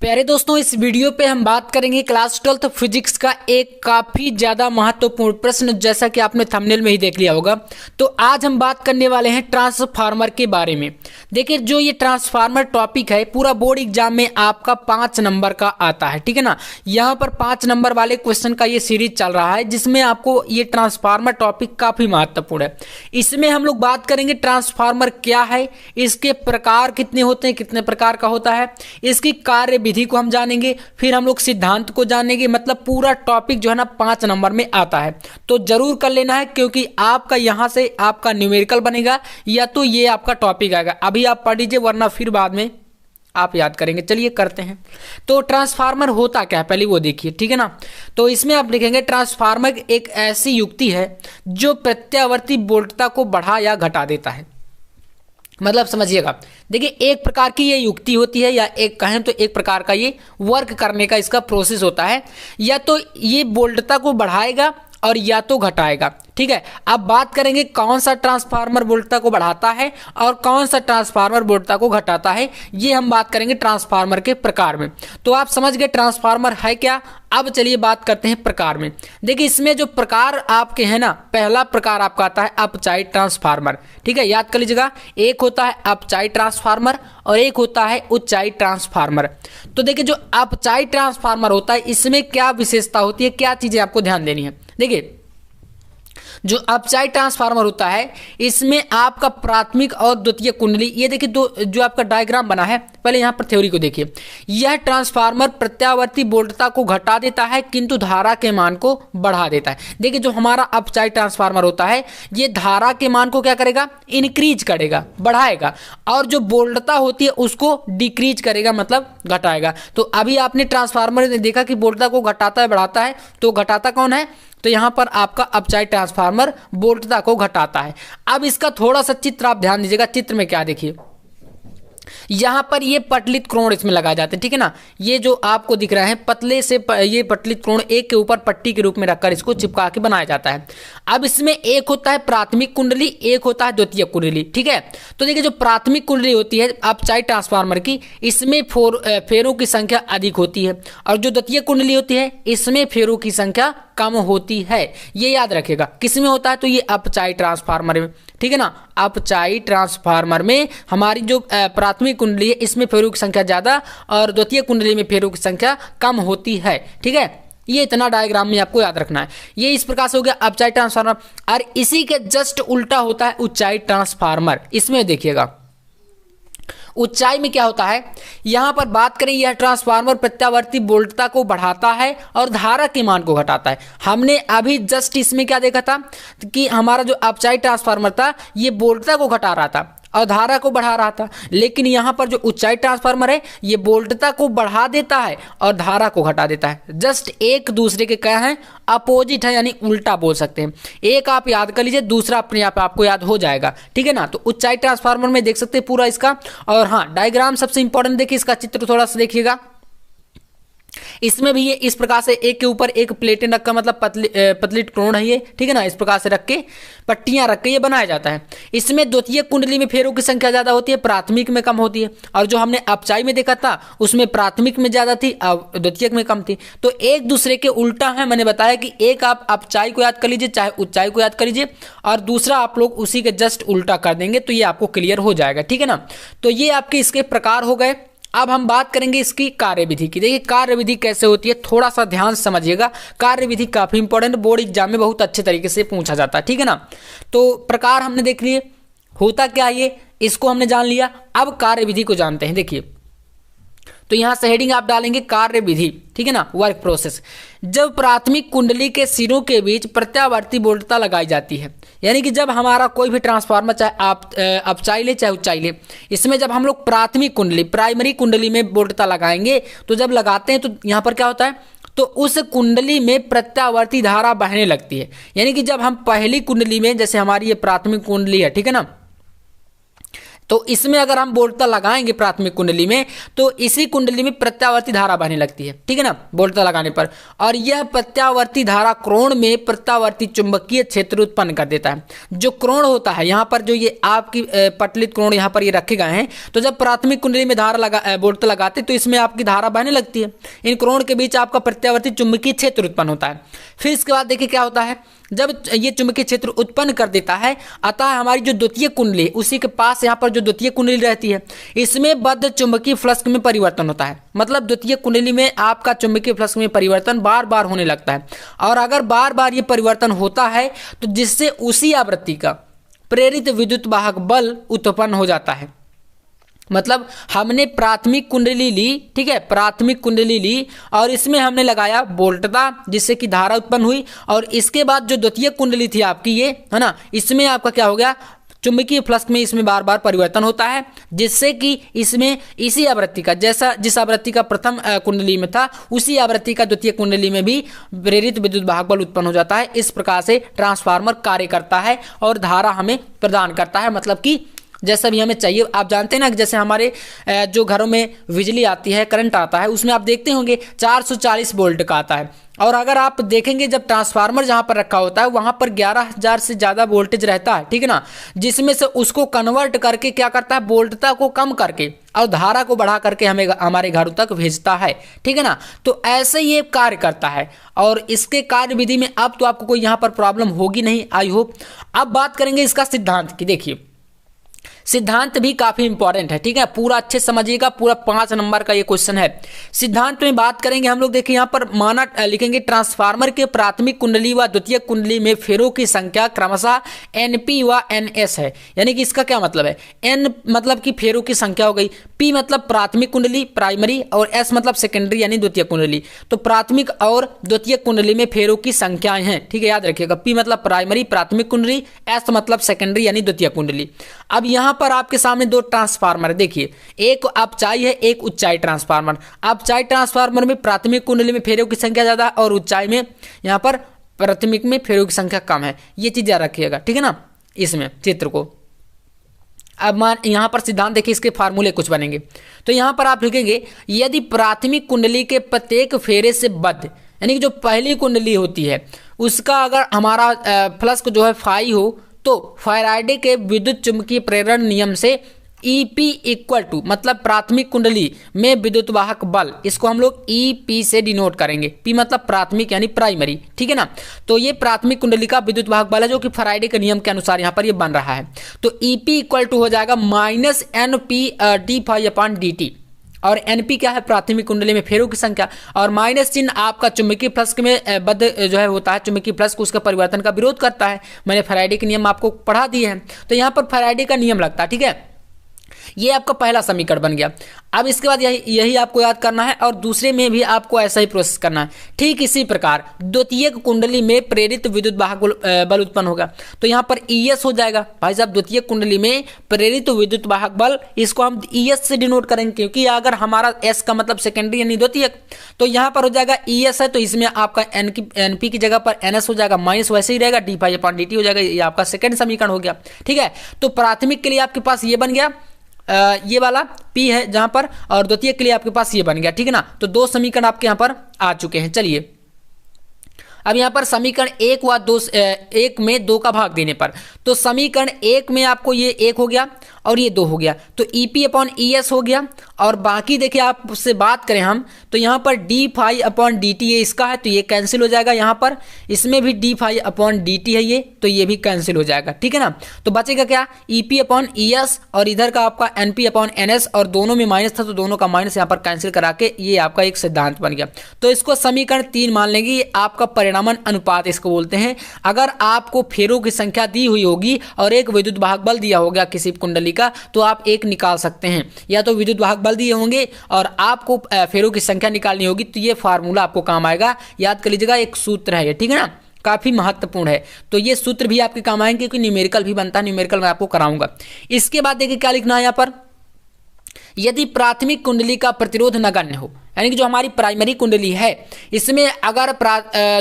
प्यारे दोस्तों, इस वीडियो पे हम बात करेंगे क्लास 12th फिजिक्स का एक काफ़ी ज़्यादा महत्वपूर्ण प्रश्न, जैसा कि आपने थंबनेल में ही देख लिया होगा। तो आज हम बात करने वाले हैं ट्रांसफार्मर के बारे में। देखिए, जो ये ट्रांसफार्मर टॉपिक है पूरा बोर्ड एग्जाम में आपका 5 नंबर का आता है, ठीक है ना। यहाँ पर 5 नंबर वाले क्वेश्चन का ये सीरीज चल रहा है, जिसमें आपको ये ट्रांसफार्मर टॉपिक काफ़ी महत्वपूर्ण है। इसमें हम लोग बात करेंगे ट्रांसफार्मर क्या है, इसके प्रकार कितने होते हैं, कितने प्रकार का होता है, इसकी कार्य विधि को हम जानेंगे, फिर हम लोग सिद्धांत को जानेंगे। मतलब पूरा टॉपिक जो है ना 5 नंबर में आता है, तो जरूर कर लेना है, क्योंकि आपका यहाँ से आपका न्यूमेरिकल बनेगा या तो ये आपका टॉपिक आएगा। अभी आप पढ़ लीजिए, वरना फिर बाद में आप याद करेंगे। चलिए करते हैं। तो ट्रांसफार्मर होता क्या है पहले वो देखिए, ठीक है ना। तो इसमें आप लिखेंगे ट्रांसफार्मर एक ऐसी युक्ति है जो प्रत्यावर्ती वोल्टता को बढ़ा या घटा देता है। मतलब समझिएगा, देखिए एक प्रकार की ये युक्ति होती है, या एक कहें तो एक प्रकार का ये वर्क करने का इसका प्रोसेस होता है। या तो ये वोल्टता को बढ़ाएगा और या तो घटाएगा, ठीक है। अब बात करेंगे कौन सा ट्रांसफार्मर वोल्टता को बढ़ाता है और कौन सा ट्रांसफार्मर वोल्टता को घटाता है, ये हम बात करेंगे ट्रांसफार्मर के प्रकार में। तो आप समझ गए ट्रांसफार्मर है क्या। अब चलिए बात करते हैं प्रकार में। देखिए, इसमें जो प्रकार आपके हैं ना, पहला प्रकार आपका आता है अपचायी ट्रांसफार्मर, ठीक है, याद कर लीजिएगा। एक होता है अपचायी ट्रांसफार्मर और एक होता है उच्चाई ट्रांसफार्मर। तो देखिए, जो अपचायी ट्रांसफार्मर होता है इसमें क्या विशेषता होती है, क्या चीजें आपको ध्यान देनी है। देखिए, जो अपचायी ट्रांसफार्मर होता है इसमें आपका प्राथमिक और द्वितीय कुंडली, ये देखिए दो जो आपका डायग्राम बना है, पहले यहाँ पर थ्योरी को देखिए। यह ट्रांसफार्मर प्रत्यावर्ती वोल्टता को घटा देता है किंतु धारा के मान को बढ़ा देता है। देखिए, जो हमारा अपचायी ट्रांसफार्मर होता है ये धारा के मान को क्या करेगा, इंक्रीज करेगा, बढ़ाएगा, और जो वोल्टता होती है उसको डिक्रीज करेगा, मतलब घटाएगा। तो अभी आपने ट्रांसफार्मर ने देखा कि वोल्टता को घटाता है बढ़ाता है, तो घटाता कौन है, तो यहां पर आपका अपचायी ट्रांसफार्मर वोल्टता को घटाता है। अब इसका थोड़ा सा चित्र आप ध्यान दीजिएगा। चित्र में क्या देखिए, यहां पर ये पटलित कोण इसमें लगाए जाते हैं, ठीक है ना। ये जो आपको दिख रहा है पतले से ये पटलित कोण एक के ऊपर पट्टी के रूप में रखकर इसको चिपका के बनाया जाता है। अब इसमें एक होता है प्राथमिक कुंडली, एक होता है द्वितीय कुंडली, ठीक है। तो देखिए, जो प्राथमिक कुंडली होती है अपचायी ट्रांसफार्मर की, इसमें फेरों की संख्या अधिक होती है, और जो द्वितीय कुंडली होती है इसमें फेरों की संख्या कम होती है। ये याद रखिएगा, किसमें होता है, तो ये अपचायी ट्रांसफार्मर में, ठीक है ना। अपचायी ट्रांसफार्मर में हमारी जो प्राथमिक कुंडली है इसमें फेरों की संख्या ज्यादा और द्वितीय कुंडली में फेरों की संख्या कम होती है, ठीक है। ये इतना डायग्राम में आपको याद रखना है। ये इस प्रकार से हो गया अपचायी ट्रांसफार्मर। और इसी के जस्ट उल्टा होता है उच्चाई ट्रांसफार्मर। इसमें देखिएगा ऊंचाई में क्या होता है, यहां पर बात करें, यह ट्रांसफार्मर प्रत्यावर्ती वोल्टता को बढ़ाता है और धारा के मान को घटाता है। हमने अभी जस्ट इसमें क्या देखा था कि हमारा जो अपचायी ट्रांसफार्मर था ये वोल्टता को घटा रहा था और धारा को बढ़ा रहा था, लेकिन यहां पर जो उच्चाई ट्रांसफार्मर है ये वोल्टता को बढ़ा देता है और धारा को घटा देता है। जस्ट एक दूसरे के क्या है, अपोजिट है, यानी उल्टा बोल सकते हैं। एक आप याद कर लीजिए, दूसरा अपने आप आपको याद हो जाएगा, ठीक है ना। तो उच्चाई ट्रांसफार्मर में देख सकते हैं पूरा इसका। और हाँ, डायग्राम सबसे इंपॉर्टेंट देखिए, इसका चित्र थोड़ा सा देखिएगा। इसमें भी ये इस प्रकार से एक के ऊपर एक प्लेटें रखकर, मतलब पतली कोण है ये, ठीक है ना, इस प्रकार से रख के पट्टियां रख के ये बनाया जाता है। इसमें द्वितीय कुंडली में फेरों की संख्या ज्यादा होती है, प्राथमिक में कम होती है। और जो हमने अपचाई में देखा था उसमें प्राथमिक में ज्यादा थी और द्वितीय में कम थी। तो एक दूसरे के उल्टा है। मैंने बताया कि एक आप अपचाई को याद कर लीजिए, चाहे उच्चाई को याद कर लीजिए, और दूसरा आप लोग उसी के जस्ट उल्टा कर देंगे, तो ये आपको क्लियर हो जाएगा, ठीक है ना। तो ये आपके इसके प्रकार हो गए। अब हम बात करेंगे इसकी कार्यविधि की। देखिए, कार्यविधि कैसे होती है, थोड़ा सा ध्यान समझिएगा। कार्यविधि काफी इंपॉर्टेंट, बोर्ड एग्जाम में बहुत अच्छे तरीके से पूछा जाता है, ठीक है ना। तो प्रकार हमने देख लिए, होता क्या ये इसको हमने जान लिया। अब कार्यविधि को जानते हैं। देखिए, तो यहां से हेडिंग आप डालेंगे कार्यविधि, ठीक है ना, वर्क प्रोसेस। जब प्राथमिक कुंडली के सिरों के बीच प्रत्यावर्ती वोल्टता लगाई जाती है, यानी कि जब हमारा कोई भी ट्रांसफार्मर, चाहे आप अपचाई ले चाहे उच्चाई ले, इसमें जब हम लोग प्राथमिक कुंडली प्राइमरी कुंडली में वोल्टता लगाएंगे, तो जब लगाते हैं तो यहां पर क्या होता है, तो उस कुंडली में प्रत्यावर्ती धारा बहने लगती है। यानी कि जब हम पहली कुंडली में, जैसे हमारी ये प्राथमिक कुंडली है, ठीक है ना, तो इसमें अगर हम वोल्टता लगाएंगे प्राथमिक कुंडली में, तो इसी कुंडली में प्रत्यावर्ती धारा बहने लगती है, ठीक है ना, वोल्टता लगाने पर। और यह प्रत्यावर्ती धारा कोण में प्रत्यावर्ती चुंबकीय क्षेत्र उत्पन्न कर देता है। जो कोण होता है यहाँ पर, जो ये आपकी पटलित कोण यहाँ पर ये रखे गए हैं, तो जब प्राथमिक कुंडली में धारा वोल्टता लगाते तो इसमें आपकी धारा बहने लगती है। इन कोण के बीच आपका प्रत्यावर्ती चुंबकीय क्षेत्र उत्पन्न होता है। फिर इसके बाद देखिए क्या होता है, जब ये चुंबकीय क्षेत्र उत्पन्न कर देता है, अतः हमारी जो द्वितीय कुंडली उसी के पास यहाँ पर जो द्वितीय कुंडली रहती है, इसमें बद्ध चुंबकीय फ्लक्स में परिवर्तन होता है। मतलब द्वितीय कुंडली में आपका चुंबकीय फ्लक्स में परिवर्तन बार बार होने लगता है। और अगर बार बार ये परिवर्तन होता है तो जिससे उसी आवृत्ति का प्रेरित विद्युत वाहक बल उत्पन्न हो जाता है। मतलब हमने प्राथमिक कुंडली ली, ठीक है, प्राथमिक कुंडली ली और इसमें हमने लगाया वोल्टता, जिससे कि धारा उत्पन्न हुई। और इसके बाद जो द्वितीय कुंडली थी आपकी ये, है ना, इसमें आपका क्या हो गया, चुंबकीय फ्लक्स में इसमें बार बार परिवर्तन होता है, जिससे कि इसमें इसी आवृत्ति का, जैसा जिस आवृत्ति का प्रथम कुंडली में था उसी आवृत्ति का द्वितीय कुंडली में भी प्रेरित विद्युत वाहक बल उत्पन्न हो जाता है। इस प्रकार से ट्रांसफार्मर कार्य करता है और धारा हमें प्रदान करता है। मतलब कि जैसा भी हमें चाहिए। आप जानते हैं ना कि जैसे हमारे जो घरों में बिजली आती है, करंट आता है, उसमें आप देखते होंगे 440 वोल्ट का आता है। और अगर आप देखेंगे जब ट्रांसफार्मर जहाँ पर रखा होता है वहाँ पर 11,000 से ज़्यादा वोल्टेज रहता है, ठीक है ना, जिसमें से उसको कन्वर्ट करके क्या करता है, वोल्टता को कम करके और धारा को बढ़ा करके हमें हमारे घरों तक भेजता है, ठीक है ना। तो ऐसे ये कार्य करता है और इसके कार्य विधि में अब तो आपको कोई यहाँ पर प्रॉब्लम होगी नहीं, आई होप। अब बात करेंगे इसका सिद्धांत की। देखिए सिद्धांत भी काफी इंपॉर्टेंट है, ठीक है, पूरा अच्छे समझिएगा, पूरा 5 नंबर का ये क्वेश्चन है। सिद्धांत में बात करेंगे हम लोग। देखिए यहाँ पर माना लिखेंगे ट्रांसफार्मर के प्राथमिक कुंडली व द्वितीय कुंडली में फेरों की संख्या क्रमशः NP व NS है। यानी कि इसका क्या मतलब है, N मतलब कि फेरों की संख्या हो गई, P मतलब प्राथमिक कुंडली प्राइमरी और S मतलब सेकेंडरी यानी द्वितीय कुंडली। तो प्राथमिक और द्वितीय कुंडली में फेरों की संख्याएं हैं, ठीक है, याद रखिएगा। P मतलब प्राइमरी प्राथमिक कुंडली, S मतलब सेकेंडरी यानी द्वितीय कुंडली। अब यहाँ पर आपके सामने 2 ट्रांसफार्मर है। देखिए एक अपचाई है, एक उच्चाई ट्रांसफार्मर। अपचाई ट्रांसफार्मर में प्राथमिक कुंडली में फेरों की संख्या ज्यादा और उच्चाई में यहाँ पर प्राथमिक में फेरों की संख्या कम है। ये चीज याद रखिएगा, ठीक है ना, इसमें चित्र को। अब मान यहाँ पर सिद्धांत देखिए, इसके फार्मूले कुछ बनेंगे। तो यहाँ पर आप लिखेंगे यदि प्राथमिक कुंडली के प्रत्येक फेरे से बद्ध, यानी कि जो पहली कुंडली होती है उसका अगर हमारा फ्लक्स जो है फाई हो, तो फैराडे के विद्युत चुंबकीय प्रेरण नियम से EP इक्वल टू, मतलब प्राथमिक कुंडली में विद्युत वाहक बल, इसको हम लोग EP से डिनोट करेंगे। P मतलब प्राथमिक यानी प्राइमरी, ठीक है ना। तो ये प्राथमिक कुंडली का विद्युत वाहक बल है जो कि फैराडे के नियम के अनुसार यहाँ पर ये बन रहा है। तो EP इक्वल टू हो जाएगा -NP d∅dt। और NP क्या है, प्राथमिक कुंडली में फेरों की संख्या, और माइनस चिन्ह आपका चुंबकीय फ्लक्स में बद्ध जो है होता है, चुंबकीय फ्लक्स को उसका परिवर्तन का विरोध करता है। मैंने फैराडे के नियम आपको पढ़ा दिए हैं, तो यहाँ पर फैराडे का नियम लगता है, ठीक है। ये आपका पहला समीकरण बन गया। अब इसके बाद यही आपको याद करना है और दूसरे में भी आपको ऐसा ही प्रोसेस करना है। ठीक इसी प्रकार द्वितीय कुंडली में प्रेरित विद्युत वाहक बल उत्पन्न होगा, तो यहाँ पर ES हो जाएगा। भाई साहब द्वितीय कुंडली में प्रेरित विद्युत वाहक बल, इसको हम ES से डिनोट करेंगे, क्योंकि अगर हमारा S का मतलब सेकेंडरी यानी द्वितीय, तो यहाँ पर हो जाएगा ES है, तो इसमें आपका NP की जगह पर NS हो जाएगा, माइनस वैसे ही रहेगा, d∅dt हो जाएगा। ये आपका सेकेंड समीकरण हो गया, ठीक है। तो प्राथमिक के लिए आपके पास ये बन गया, ये वाला P है जहां पर, और द्वितीय के लिए आपके पास ये बन गया, ठीक है ना। तो 2 समीकरण आपके यहां पर आ चुके हैं। चलिए अब यहाँ पर समीकरण 1 व 2 1 में 2 का भाग देने पर, तो समीकरण 1 में आपको ये 1 हो गया और ये 2 हो गया, तो EP/ES हो गया। और बाकी देखिए आपसे बात करें हम, तो यहाँ पर d∅dt ये इसका है, तो ये कैंसिल हो जाएगा। यहाँ पर इसमें भी d∅dt है ये, तो ये भी कैंसिल हो जाएगा, ठीक है ना। तो बचेगा क्या, EP/ES और इधर का आपका NP/NS, और दोनों में माइनस था तो दोनों का माइनस यहाँ पर कैंसिल करा के ये आपका एक सिद्धांत बन गया। तो इसको समीकरण 3 मान लेंगे। ये आपका परिणामन अनुपात इसको बोलते हैं। अगर आपको फेरों की संख्या दी हुई होगी और एक विद्युत वाहक बल दिया होगा किसी कुंडली का, तो आप एक निकाल सकते हैं। या तो विद्युत वाहक बल दिए होंगे और आपको फेरों की संख्या निकालनी होगी, तो ये फार्मूला आपको काम आएगा। याद कर लीजिएगा, एक सूत्र है ये, ठीक है ना, काफी महत्वपूर्ण है। तो ये सूत्र भी आपके काम आएंगे, क्योंकि न्यूमेरिकल भी बनता है, न्यूमेरिकल मैं आपको कराऊंगा। इसके बाद देखिए क्या लिखना है यहाँ पर, यदि प्राथमिक कुंडली का प्रतिरोध नगण्य हो, यानी कि जो हमारी प्राइमरी कुंडली है इसमें अगर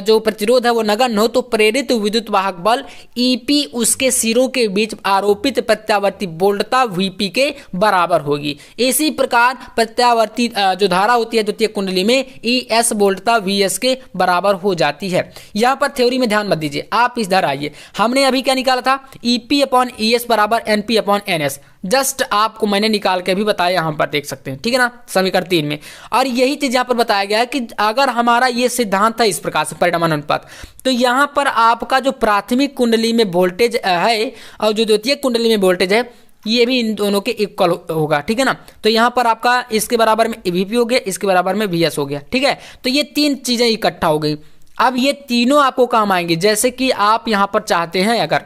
जो प्रतिरोध है वो नगण्य हो तो प्रेरित विद्युत वाहक बल ईपी उसके सिरों के बीच आरोपित प्रत्यावर्ती वोल्टता वीपी के बराबर होगी। इसी प्रकार प्रत्यावर्ती जो धारा होती है द्वितीयक कुंडली में ईएस वोल्टता वीएस के बराबर हो जाती है। यहाँ पर थ्योरी में ध्यान मत दीजिए, आप इधर आइए। हमने अभी क्या निकाला था, ईपी अपॉन ईएस बराबर एनपी अपॉन एनएस। जस्ट आपको मैंने निकाल के भी बताया, यहाँ पर देख सकते हैं, ठीक है ना, समीकरण 3 में। और यही चीज यहाँ पर बताया गया है कि अगर हमारा ये सिद्धांत है इस प्रकार से परिणाम अनुपात, तो यहाँ पर आपका जो प्राथमिक कुंडली में वोल्टेज है और जो द्वितीय कुंडली में वोल्टेज है ये भी इन दोनों के इक्वल होगा, ठीक है ना। तो यहाँ पर आपका इसके बराबर में वीपी हो गया, इसके बराबर में वीएस हो गया, ठीक है। तो ये तीन चीजें इकट्ठा हो गई। अब ये तीनों आपको काम आएंगे। जैसे कि आप यहाँ पर चाहते हैं अगर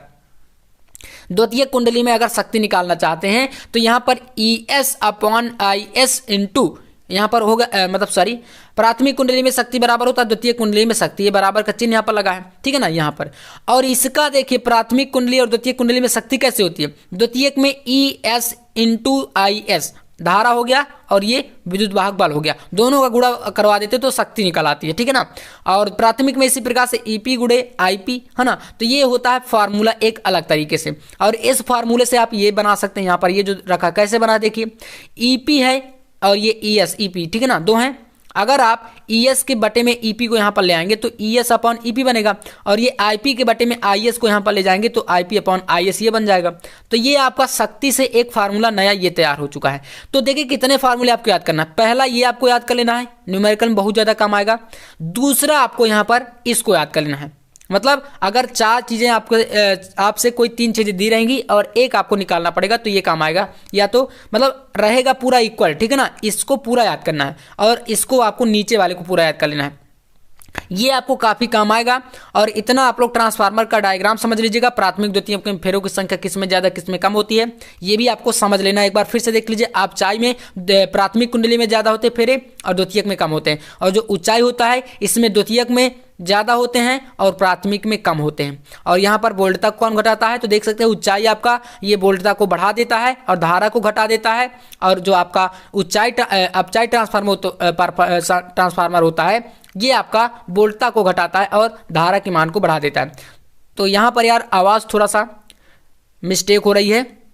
द्वितीय कुंडली में अगर शक्ति निकालना चाहते हैं तो यहाँ पर ES अपॉन IS इंटू यहाँ पर होगा प्राथमिक कुंडली में शक्ति बराबर होता है द्वितीय कुंडली में शक्ति, ये बराबर का चिन्ह यहाँ पर लगा है, ठीक है ना, यहाँ पर। और इसका देखिए प्राथमिक कुंडली और द्वितीय कुंडली में शक्ति कैसे होती है, द्वितीयक में ES इंटू IS धारा हो गया और ये विद्युत वाहक बल हो गया, दोनों का गुणा करवा देते तो शक्ति निकल आती है, ठीक है ना। और प्राथमिक में इसी प्रकार से ईपी गुणे आईपी, है ना। तो ये होता है फार्मूला एक अलग तरीके से। और इस फार्मूले से आप ये बना सकते हैं, यहाँ पर ये जो रखा कैसे बना, देखिए ईपी है और ये ES ईपी, ठीक है ना, दो हैं। अगर आप ES के बटे में EP को यहाँ पर ले आएंगे तो ES अपॉन EP बनेगा, और ये IP के बटे में IS को यहाँ पर ले जाएंगे तो IP अपॉन IS ये बन जाएगा। तो ये आपका शक्ति से एक फार्मूला नया ये तैयार हो चुका है। तो देखिए कितने फार्मूले आपको याद करना है। पहला ये आपको याद कर लेना है, न्यूमेरिकल में बहुत ज़्यादा काम आएगा। दूसरा आपको यहाँ पर इसको याद कर लेना है, मतलब अगर चार चीज़ें आपको आपसे कोई तीन चीज़ें दी रहेंगी और एक आपको निकालना पड़ेगा तो ये काम आएगा, या तो मतलब रहेगा पूरा इक्वल, ठीक है ना। इसको पूरा याद करना है और इसको आपको नीचे वाले को पूरा याद कर लेना है, ये आपको काफ़ी काम आएगा। और इतना आप लोग ट्रांसफार्मर का डायग्राम समझ लीजिएगा, प्राथमिक द्वितीयक में फेरों की संख्या किस में ज़्यादा किस में कम होती है, ये भी आपको समझ लेना है। एक बार फिर से देख लीजिए, आप चाय में प्राथमिक कुंडली में ज़्यादा होते फेरे और द्वितीयक में कम होते हैं, और जो ऊंचाई होता है इसमें द्वितीयक में ज़्यादा होते हैं और प्राथमिक में कम होते हैं। और यहाँ पर वोल्टता कौन घटाता है, तो देख सकते हैं ऊंचाई आपका ये वोल्टता को बढ़ा देता है और धारा को घटा देता है। और जो आपका अपचाई ट्रांसफार्मर होता है ये आपका वोल्टता को घटाता है और धारा के मान को बढ़ा देता है। तो यहाँ पर यार आवाज़ थोड़ा सा मिस्टेक हो रही है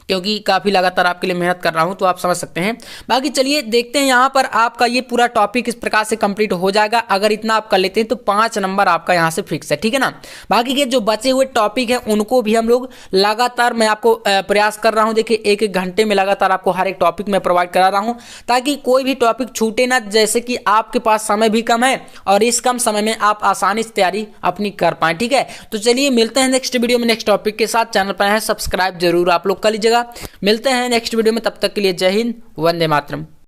क्योंकि काफ़ी लगातार आपके लिए मेहनत कर रहा हूं, तो आप समझ सकते हैं। बाकी चलिए देखते हैं, यहाँ पर आपका ये पूरा टॉपिक इस प्रकार से कंप्लीट हो जाएगा। अगर इतना आप कर लेते हैं तो 5 नंबर आपका यहाँ से फिक्स है, ठीक है ना। बाकी के जो बचे हुए टॉपिक हैं उनको भी हम लोग लगातार मैं आपको प्रयास कर रहा हूँ। देखिए एक घंटे में लगातार आपको हर एक टॉपिक में प्रोवाइड करा रहा हूँ ताकि कोई भी टॉपिक छूटे ना। जैसे कि आपके पास समय भी कम है और इस कम समय में आप आसानी से तैयारी अपनी कर पाएँ, ठीक है। तो चलिए मिलते हैं नेक्स्ट वीडियो में नेक्स्ट टॉपिक के साथ। चैनल पर है सब्सक्राइब जरूर आप लोग कर लीजिएगा। मिलते हैं नेक्स्ट वीडियो में, तब तक के लिए जय हिंद, वंदे मातरम।